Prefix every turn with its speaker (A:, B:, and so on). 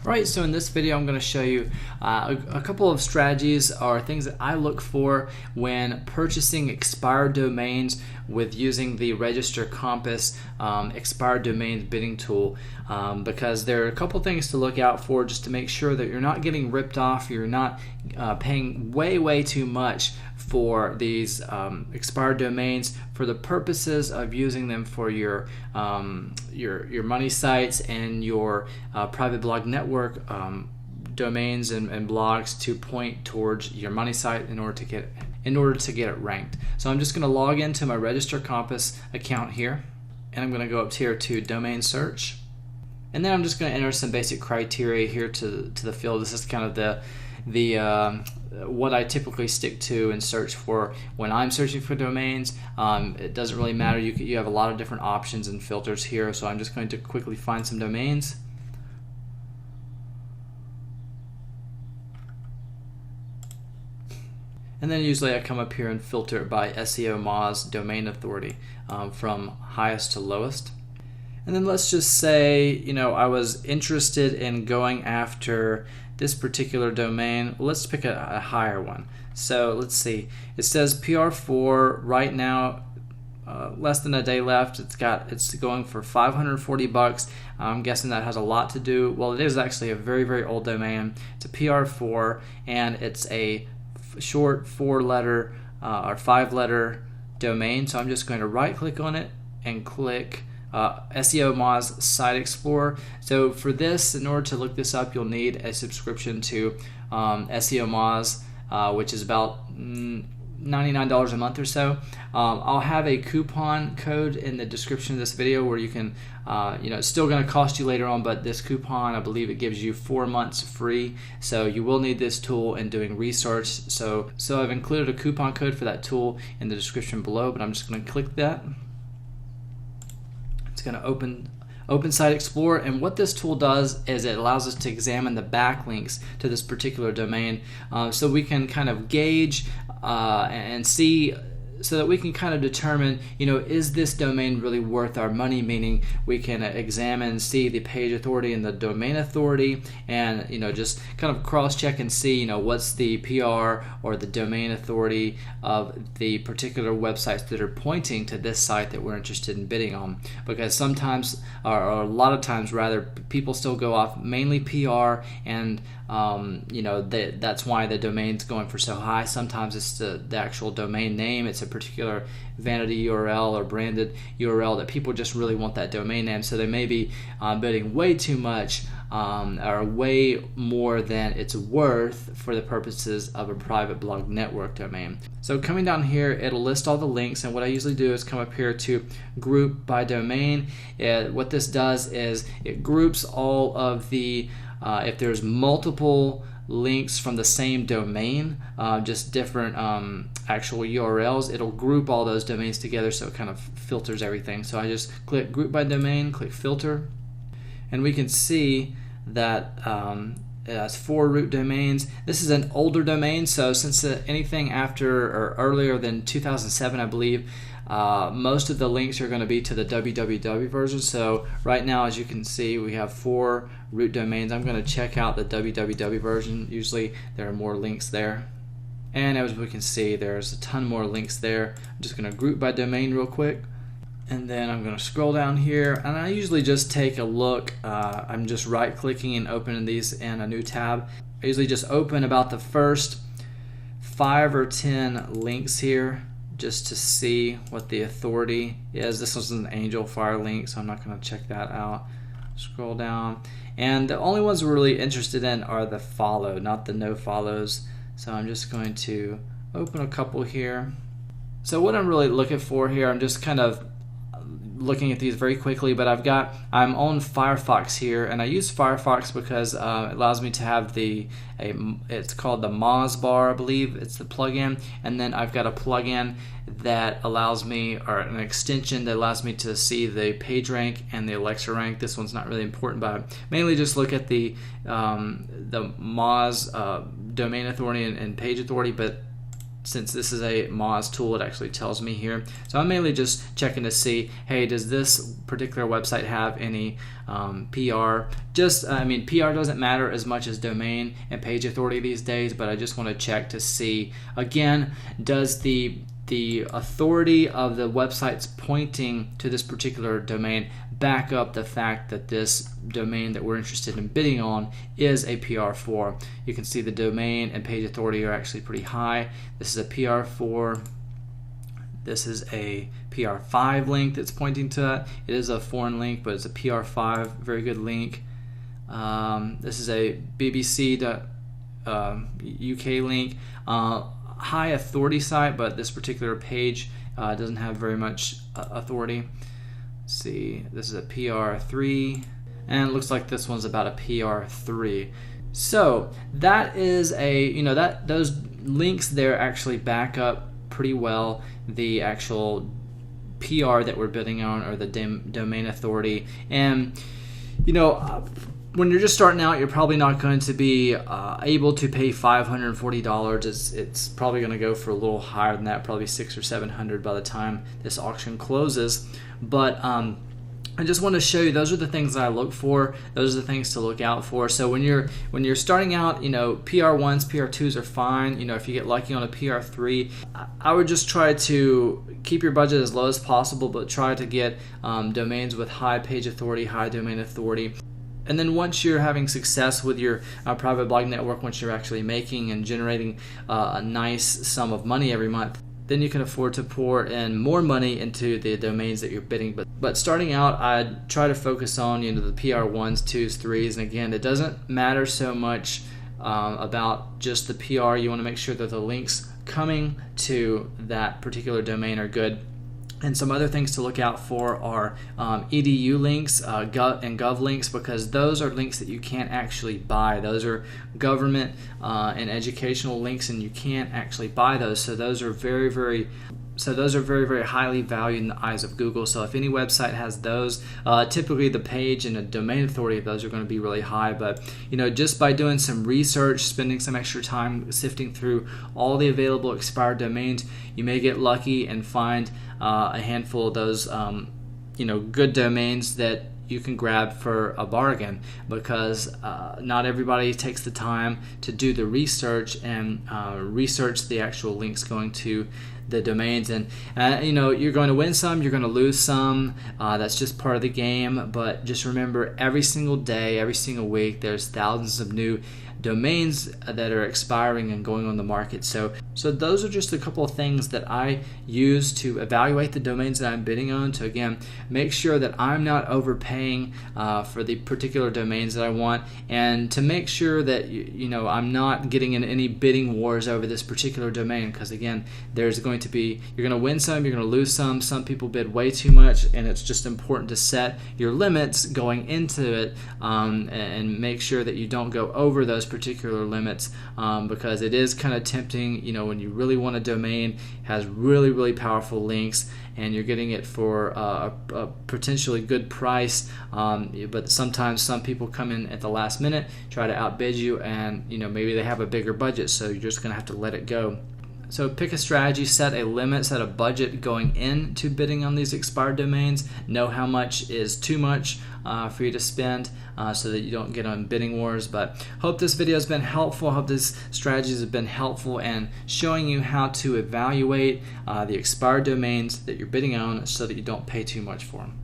A: Alright, so in this video I'm going to show you a couple of strategies or things that I look for when purchasing expired domains with using the Register Compass expired domains bidding tool, because there are a couple things to look out for just to make sure that you're not getting ripped off, you're not paying way too much for these expired domains for the purposes of using them for your money sites and your private blog network domains and blogs to point towards your money site in order to get it ranked. So I'm just going to log into my Register Compass account here, and I'm going to go up here to domain search, and then I'm just going to enter some basic criteria here to the field. This is kind of the what I typically stick to and search for when I'm searching for domains. It doesn't really matter. You have a lot of different options and filters here, so I'm just going to quickly find some domains. And then usually I come up here and filter it by SEO Moz domain authority, from highest to lowest. And then let's just say, I was interested in going after this particular domain. Well, let's pick a higher one. So let's see. It says PR4 right now, less than a day left. It's going for $540. I'm guessing that has a lot to do. Well, it is actually a very old domain. It's a PR4, and it's a short 4-letter or 5-letter domain. So I'm just going to right click on it and click SEO Moz Site Explorer. So for this, in order to look this up, you'll need a subscription to SEO Moz, which is about $99 a month or so. I'll have a coupon code in the description of this video where you can, it's still going to cost you later on, but this coupon, I believe it gives you 4 months free. So you will need this tool in doing research. So I've included a coupon code for that tool in the description below, but I'm just going to click that. It's going to open Site Explorer, and what this tool does is it allows us to examine the backlinks to this particular domain, so we can kind of gauge and see, so that we can kind of determine, is this domain really worth our money? Meaning we can examine, see the page authority and the domain authority, and just kind of cross-check and see, what's the PR or the domain authority of the particular websites that are pointing to this site that we're interested in bidding on. Because sometimes, or a lot of times rather, people still go off mainly PR, and that's why the domain's going for so high. Sometimes it's the actual domain name. It's a particular vanity URL or branded URL that people just really want that domain name, so they may be bidding way too much or way more than it's worth for the purposes of a private blog network domain. So coming down here, it'll list all the links, and what I usually do is come up here to group by domain. What this does is it groups all of the if there's multiple links from the same domain, just different actual URLs, it'll group all those domains together, so it kind of filters everything. So I just click group by domain, click filter, and we can see that it has 4 root domains. This is an older domain, so since anything after or earlier than 2007, I believe, most of the links are going to be to the www version. So right now, as you can see, we have 4 root domains. I'm going to check out the www version. Usually there are more links there, and as we can see, there's a ton more links there. I'm just going to group by domain real quick, and then I'm going to scroll down here, and I usually just take a look. I'm just right clicking and opening these in a new tab. I usually just open about the first 5 or 10 links here, just to see what the authority is. This was an Angel Fire link, so I'm not going to check that out. Scroll down, and the only ones we're really interested in are the follow, not the no follows. So I'm just going to open a couple here. So what I'm really looking for here, I'm just kind of looking at these very quickly, but I'm on Firefox here, and I use Firefox because it allows me to have it's called the Moz bar, I believe it's the plugin, and then I've got a plugin that allows me, or an extension that allows me to see the page rank and the Alexa rank. This one's not really important, but I mainly just look at the Moz domain authority and page authority, but since this is a Moz tool, it actually tells me here. So I'm mainly just checking to see, hey, does this particular website have any PR? PR doesn't matter as much as domain and page authority these days, but I just want to check to see, again, does the authority of the websites pointing to this particular domain back up the fact that this domain that we're interested in bidding on is a PR4. You can see the domain and page authority are actually pretty high. This is a PR4. This is a PR5 link that's pointing to it. It is a foreign link, but it's a PR5, very good link. This is a BBC UK link. High authority site, but this particular page doesn't have very much authority. Let's see, this is a PR3, and it looks like this one's about a PR3. So that is those links there actually back up pretty well the actual PR that we're bidding on, or the domain authority. And when you're just starting out, you're probably not going to be able to pay $540. It's probably going to go for a little higher than that, probably $600 or $700 by the time this auction closes. But I just want to show you, those are the things that I look for. Those are the things to look out for. So when you're starting out, PR1s, PR2s are fine. If you get lucky on a PR3, I would just try to keep your budget as low as possible, but try to get domains with high page authority, high domain authority. And then once you're having success with your private blog network, once you're actually making and generating a nice sum of money every month, then you can afford to pour in more money into the domains that you're bidding. But starting out, I'd try to focus on the PR1s, 2s, 3s, and again, it doesn't matter so much about just the PR. You want to make sure that the links coming to that particular domain are good. And some other things to look out for are edu links, gov links, because those are links that you can't actually buy. Those are government and educational links, and you can't actually buy those. So those are very, very highly valued in the eyes of Google. So if any website has those, typically the page and the domain authority of those are going to be really high. But just by doing some research, spending some extra time sifting through all the available expired domains, you may get lucky and find a handful of those good domains that you can grab for a bargain, because not everybody takes the time to do the research and research the actual links going to the domains. And you're going to win some, you're going to lose some. That's just part of the game. But just remember, every single day, every single week, there's thousands of new domains that are expiring and going on the market. So those are just a couple of things that I use to evaluate the domains that I'm bidding on, to again make sure that I'm not overpaying for the particular domains that I want, and to make sure that I'm not getting in any bidding wars over this particular domain, because again, you're going to win some, you're going to lose some people bid way too much, and it's just important to set your limits going into it, and make sure that you don't go over those particular limits, because it is kind of tempting, when you really want a domain, has really, really powerful links, and you're getting it for a potentially good price, but sometimes some people come in at the last minute, try to outbid you, and maybe they have a bigger budget, so you're just going to have to let it go. So pick a strategy, set a limit, set a budget going into bidding on these expired domains. Know how much is too much for you to spend, so that you don't get on bidding wars. But hope this video has been helpful. Hope these strategies have been helpful in showing you how to evaluate the expired domains that you're bidding on, so that you don't pay too much for them.